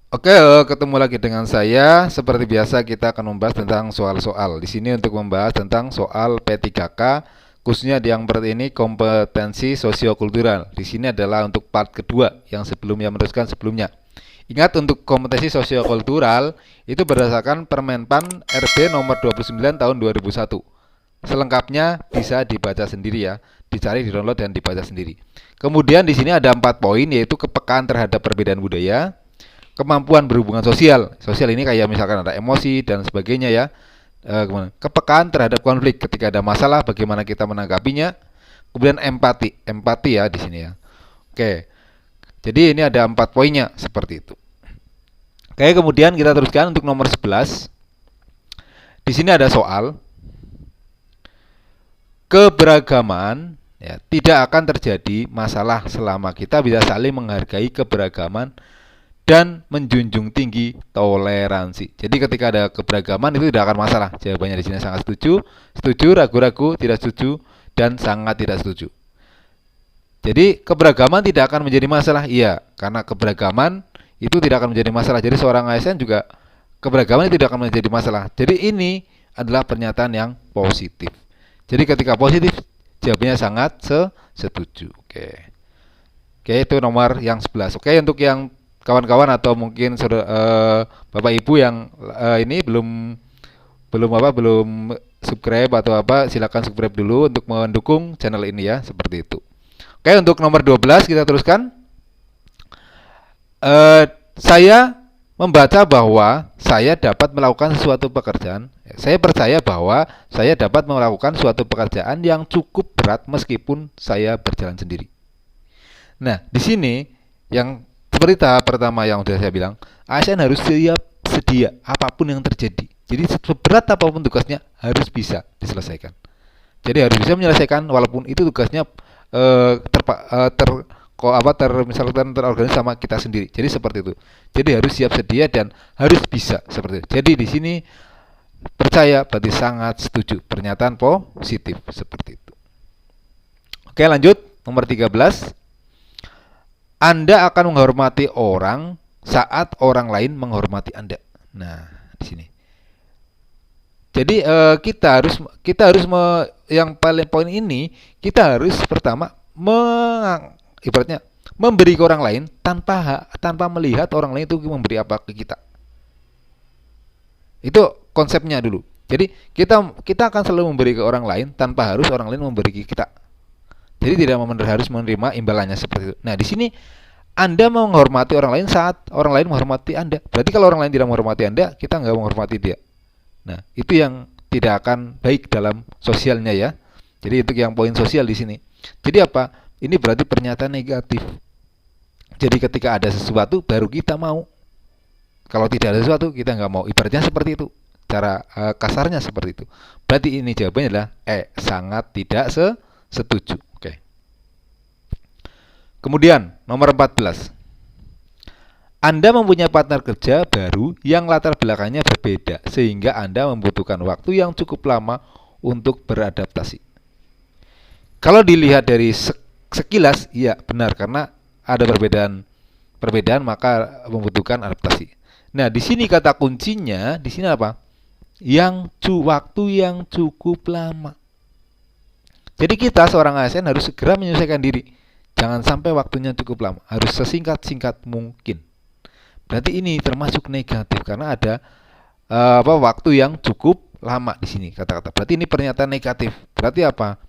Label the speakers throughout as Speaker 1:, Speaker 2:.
Speaker 1: Oke, ketemu lagi dengan saya. Seperti biasa kita akan membahas tentang soal-soal. Di sini untuk membahas tentang soal P3K, khususnya di yang berat ini kompetensi sosiokultural. Di sini adalah untuk part kedua yang sebelumnya meneruskan sebelumnya. Ingat untuk kompetensi sosiokultural itu berdasarkan Permenpan RB nomor 29 tahun 2001. Selengkapnya bisa dibaca sendiri ya, dicari, di-download dan dibaca sendiri. Kemudian di sini ada 4 poin yaitu kepekaan terhadap perbedaan budaya, kemampuan berhubungan sosial. Sosial ini kayak misalkan ada emosi dan sebagainya ya. Kepekaan terhadap konflik ketika ada masalah, bagaimana kita menanggapinya. Kemudian empati, empati ya di sini ya. Oke, jadi ini ada 4 poinnya seperti itu. Oke, kemudian kita teruskan untuk nomor 11. Di sini ada soal keberagaman ya, tidak akan terjadi masalah selama kita bisa saling menghargai keberagaman dan menjunjung tinggi toleransi. Jadi ketika ada keberagaman itu tidak akan masalah. Jawabannya di sini sangat setuju, setuju, ragu-ragu, tidak setuju, dan sangat tidak setuju. Jadi keberagaman tidak akan menjadi masalah. Iya, karena keberagaman itu tidak akan menjadi masalah. Jadi seorang ASN juga keberagaman itu tidak akan menjadi masalah. Jadi ini adalah pernyataan yang positif. Jadi ketika positif jawabannya sangat setuju. Oke. Oke, itu nomor yang 11. Oke, untuk yang kawan-kawan atau mungkin Bapak Ibu yang ini belum subscribe atau apa, silakan subscribe dulu untuk mendukung channel ini ya, seperti itu. Oke, untuk nomor 12 kita teruskan. Saya membaca bahwa saya dapat melakukan suatu pekerjaan. Saya percaya bahwa saya dapat melakukan suatu pekerjaan yang cukup berat meskipun saya berjalan sendiri. Nah, di sini yang seperti tahap pertama yang sudah saya bilang, ASN harus siap sedia apapun yang terjadi. Jadi seberat apapun tugasnya harus bisa diselesaikan. Jadi harus bisa menyelesaikan walaupun itu tugasnya misalkan terorganisir sama kita sendiri. Jadi seperti itu. Jadi harus siap sedia dan harus bisa seperti itu. Jadi di sini percaya berarti sangat setuju. Pernyataan positif seperti itu. Oke, lanjut nomor 13. Anda akan menghormati orang saat orang lain menghormati Anda. Nah, di sini. Jadi yang paling poin ini kita harus pertama ibaratnya memberi ke orang lain tanpa melihat orang lain itu memberi apa ke kita. Itu konsepnya dulu. Jadi kita akan selalu memberi ke orang lain tanpa harus orang lain memberi ke kita. Jadi tidak harus menerima imbalannya seperti itu. Nah, di sini Anda menghormati orang lain saat orang lain menghormati Anda. Berarti kalau orang lain tidak menghormati Anda, kita nggak menghormati dia. Nah, itu yang tidak akan baik dalam sosialnya ya. Jadi itu yang poin sosial di sini. Jadi apa? Ini berarti pernyataan negatif. Jadi ketika ada sesuatu baru kita mau. Kalau tidak ada sesuatu kita nggak mau. Ibaratnya seperti itu. Cara kasarnya seperti itu. Berarti ini jawabannya adalah sangat tidak setuju. Oke. Kemudian nomor 14. Anda mempunyai partner kerja baru yang latar belakangnya berbeda sehingga Anda membutuhkan waktu yang cukup lama untuk beradaptasi. Kalau dilihat dari sekilas, iya benar karena ada perbedaan maka membutuhkan adaptasi. Nah, di sini kata kuncinya di sini apa? Waktu yang cukup lama. Jadi kita seorang ASN harus segera menyelesaikan diri. Jangan sampai waktunya cukup lama, harus sesingkat-singkat mungkin. Berarti ini termasuk negatif karena ada waktu yang cukup lama di sini kata-kata. Berarti ini pernyataan negatif. Berarti apa?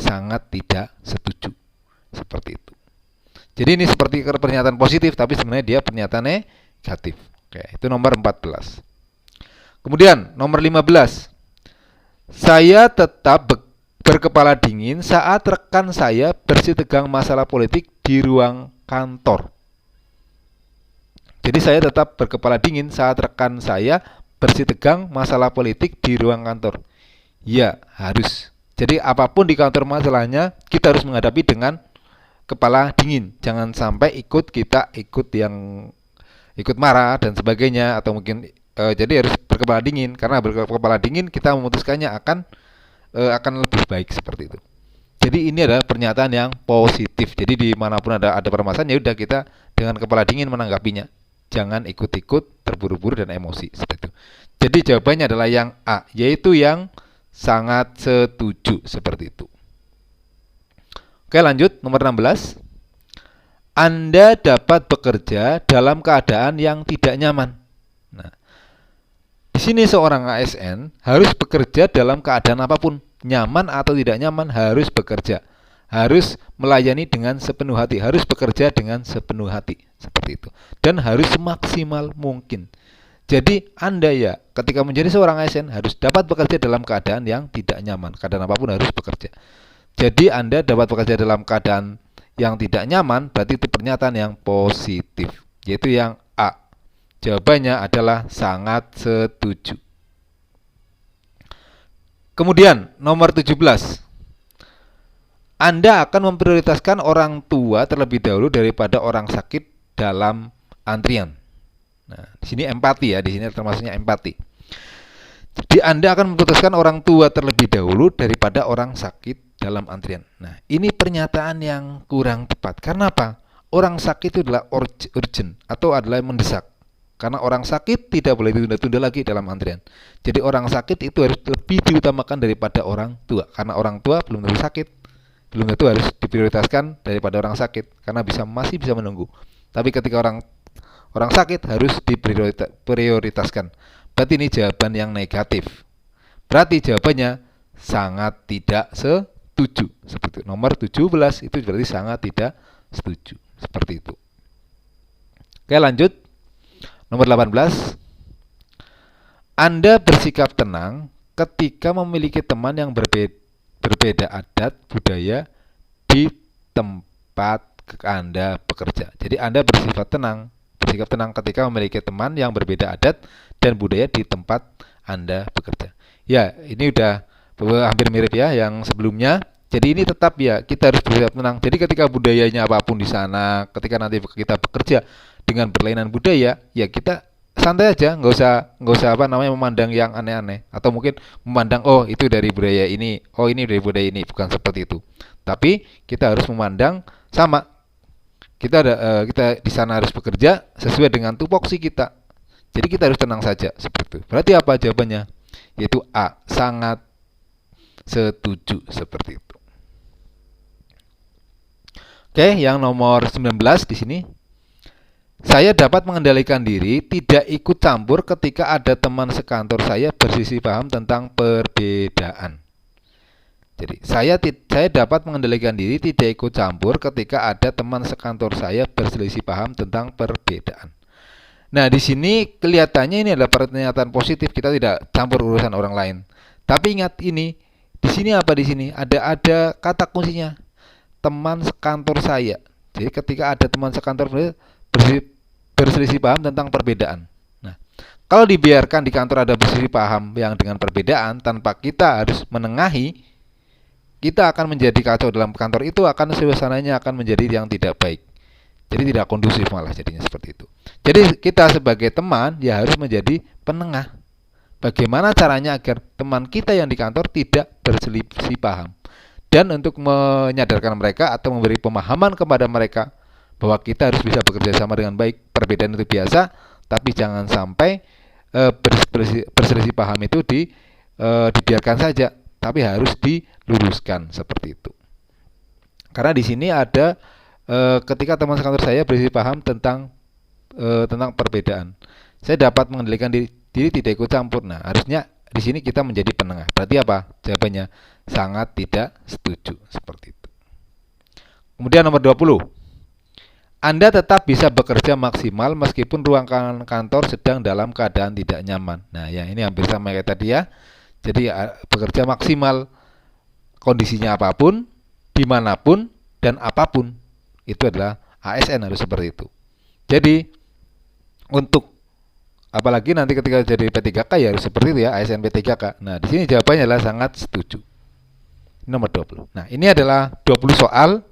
Speaker 1: Sangat tidak setuju. Seperti itu. Jadi ini seperti pernyataan positif tapi sebenarnya dia pernyataan negatif. Oke, itu nomor 14. Kemudian nomor 15. Saya tetap berkepala dingin saat rekan saya bersitegang masalah politik di ruang kantor. Jadi saya tetap berkepala dingin saat rekan saya bersitegang masalah politik di ruang kantor. Ya, harus. Jadi apapun di kantor masalahnya, kita harus menghadapi dengan kepala dingin. Jangan sampai ikut marah dan sebagainya atau mungkin jadi harus berkepala dingin karena berkepala dingin kita memutuskannya akan lebih baik seperti itu. Jadi ini adalah pernyataan yang positif. Jadi dimanapun ada permasalahan ya udah kita dengan kepala dingin menanggapinya. jangan ikut-ikut terburu-buru dan emosi seperti itu. Jadi jawabannya adalah yang A, yaitu yang sangat setuju seperti itu. Oke, lanjut nomor 16. Anda dapat bekerja dalam keadaan yang tidak nyaman. Nah, di sini seorang ASN harus bekerja dalam keadaan apapun, nyaman atau tidak nyaman harus bekerja. Harus melayani dengan sepenuh hati, harus bekerja dengan sepenuh hati, seperti itu. Dan harus semaksimal mungkin. Jadi Anda ya, ketika menjadi seorang ASN harus dapat bekerja dalam keadaan yang tidak nyaman, keadaan apapun harus bekerja. Jadi Anda dapat bekerja dalam keadaan yang tidak nyaman, berarti itu pernyataan yang positif, yaitu yang A. Jawabannya adalah sangat setuju. Kemudian nomor 17. Anda akan memprioritaskan orang tua terlebih dahulu daripada orang sakit dalam antrian. Nah, di sini empati ya, di sini termasuknya empati. Jadi Anda akan memutuskan orang tua terlebih dahulu daripada orang sakit dalam antrian. Nah, ini pernyataan yang kurang tepat. Karena apa? Orang sakit itu adalah urgent atau adalah mendesak. Karena orang sakit tidak boleh ditunda-tunda lagi dalam antrian. Jadi orang sakit itu harus lebih diutamakan daripada orang tua. Karena orang tua belum tentu sakit, belum tentu harus diprioritaskan daripada orang sakit. Karena masih bisa menunggu. Tapi ketika orang sakit harus diprioritaskan. Berarti ini jawaban yang negatif. Berarti jawabannya sangat tidak setuju. Seperti itu. Nomor 17 itu berarti sangat tidak setuju. Seperti itu. Oke, lanjut. Nomor 18. Anda bersikap tenang ketika memiliki teman yang berbeda adat budaya di tempat Anda bekerja. Jadi Anda bersikap tenang ketika memiliki teman yang berbeda adat dan budaya di tempat Anda bekerja. Ya, ini udah hampir mirip ya yang sebelumnya. Jadi ini tetap ya kita harus bersikap tenang. Jadi ketika budayanya apapun di sana, ketika nanti kita bekerja dengan berlainan budaya, ya kita santai aja, nggak usah memandang yang aneh-aneh atau mungkin memandang oh itu dari budaya ini, oh ini dari budaya ini, bukan seperti itu. Tapi kita harus memandang sama. Kita di sana harus bekerja sesuai dengan tupoksi kita. Jadi kita harus tenang saja seperti itu. Berarti apa jawabannya? Yaitu A, sangat setuju seperti itu. Oke, yang nomor 19 di sini. Saya dapat mengendalikan diri, tidak ikut campur ketika ada teman sekantor saya berselisih paham tentang perbedaan. Jadi, saya dapat mengendalikan diri, tidak ikut campur ketika ada teman sekantor saya berselisih paham tentang perbedaan. Nah, di sini kelihatannya ini adalah pernyataan positif, kita tidak campur urusan orang lain. Tapi ingat ini, di sini apa di sini? Ada kata kuncinya, teman sekantor saya. Jadi ketika ada teman sekantor berselisih paham tentang perbedaan. Nah, kalau dibiarkan di kantor ada berselisih paham yang dengan perbedaan tanpa kita harus menengahi, kita akan menjadi kacau dalam kantor itu, akan suasananya akan menjadi yang tidak baik. Jadi tidak kondusif malah jadinya seperti itu. Jadi kita sebagai teman ya harus menjadi penengah. Bagaimana caranya agar teman kita yang di kantor tidak berselisih paham. Dan untuk menyadarkan mereka atau memberi pemahaman kepada mereka bahwa kita harus bisa bekerja sama dengan baik. Perbedaan itu biasa, tapi jangan sampai berselisih paham itu dibiarkan saja, tapi harus diluruskan seperti itu. Karena di sini ada ketika teman sekantor saya berselisih paham tentang perbedaan, saya dapat mengendalikan diri tidak ikut campur. Nah, harusnya di sini kita menjadi penengah. Berarti apa? Jawabannya sangat tidak setuju seperti itu. Kemudian nomor 20. Anda tetap bisa bekerja maksimal meskipun ruang kantor sedang dalam keadaan tidak nyaman. Nah, ya ini hampir sama kayak tadi ya. Jadi bekerja maksimal kondisinya apapun, dimanapun dan apapun. Itu adalah ASN harus seperti itu. Jadi untuk apalagi nanti ketika jadi P3K ya harus seperti itu ya, ASN P3K. Nah, di sini jawabannya adalah sangat setuju. Nomor 20. Nah, ini adalah 20 soal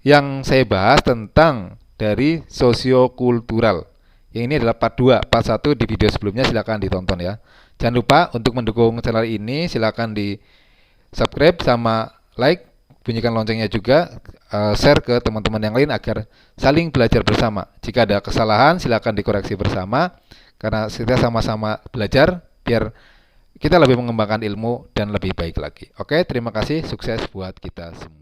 Speaker 1: yang saya bahas tentang dari sosiokultural. Yang ini adalah part 2, part 1 di video sebelumnya, silakan ditonton ya. Jangan lupa untuk mendukung channel ini, silakan di subscribe sama like, bunyikan loncengnya juga, share ke teman-teman yang lain agar saling belajar bersama. Jika ada kesalahan silakan dikoreksi bersama karena kita sama-sama belajar biar kita lebih mengembangkan ilmu dan lebih baik lagi. Oke, terima kasih, sukses buat kita semua.